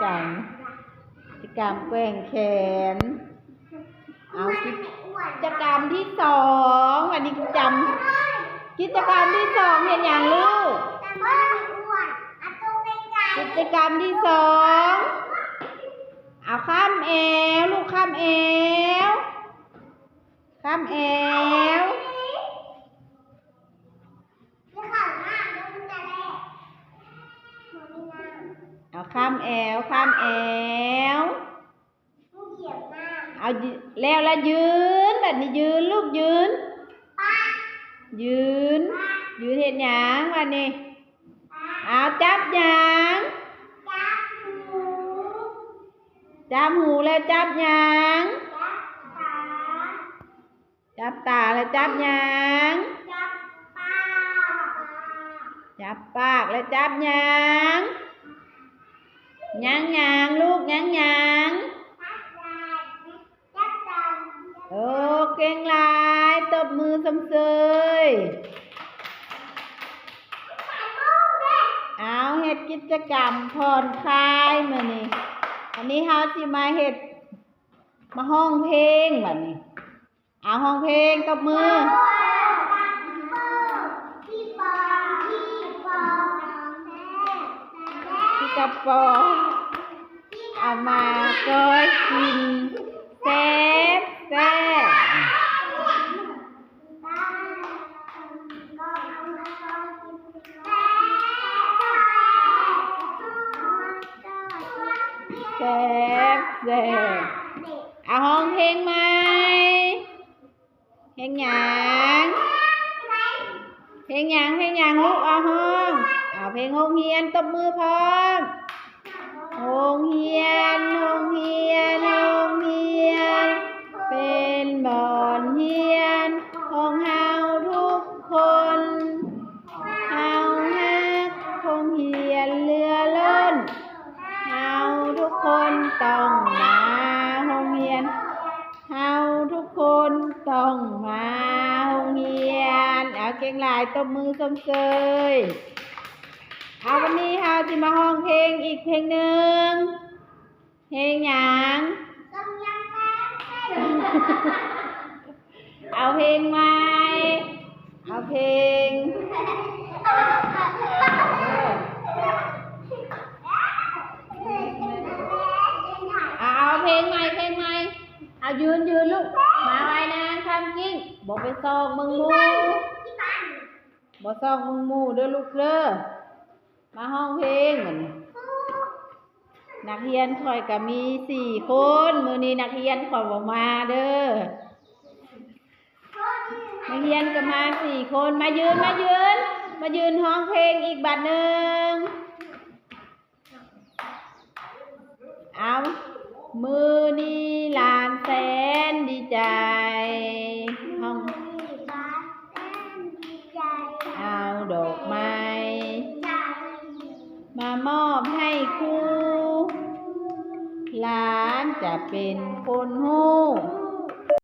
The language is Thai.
กรรมแกว่งแขนเอากิจกรรมที่สองอันนี้กิจกรรมที่สองเห็นอย่างลูกกิจกรรมที่สองเอาข้ามแอวลูกข้ามแอวเอาข้ามแอวเอาแล้วยืนแบบนี้ยืนลูกยืนเห็นหยังวันนี้เอาจับหยังจับหูแล้วจับหยังจับตาแล้วจับหยังจับปากแล้วจับหยังลูกหยังโอ้เก่งหลายตบมือสมเสยเอาเฮ็ดกิจกรรมผ่อนคลายมื้อนี้อันนี้เฮาสิมาเฮ็ดมาห้องเพลงบัดนี้เอาห้องเพลงตบมือพี่กระปอเอามาก้อยกินแซ่บเอาห้องเพลงไหมเพลงหยังลูกเอาห้องเอาเพลงโรงเรียนตบมือพร้อมโรงเรียนเป็นบ่อนเรียนของเฮาทุกคนเฮาฮักโรงเรียนเรือล้นเฮาทุกคนต้องมาโรงเรียนเฮาทุกคนต้องมาโรงเรียนเอาเก่งหลายตบมือสมเสยเอาวันนี้เฮาจะมาห้องเพลงอีกเพลงหนึ่งเพลงหยังเอาเพลงใหม่เอาเพลงเอาเพลงใหม่เอายืนลูกมาไว้นะคำกิ้งบอกไปซองมึงมูบอกซองมึงมูเด้อลูกเด้อมาห้องเพลงเหมือนนักเรียนคอยกับมี4 คนมื้อนี้นักเรียนคอยบอกมาเด้อนักเรียนก็มา4 คนมายืนห้องเพลงอีกบัดหนึ่งเอามือนี้หลานแสนดีใจห้องเอาดอกไม้มามอบให้ครูหลานจะเป็นคนฮู้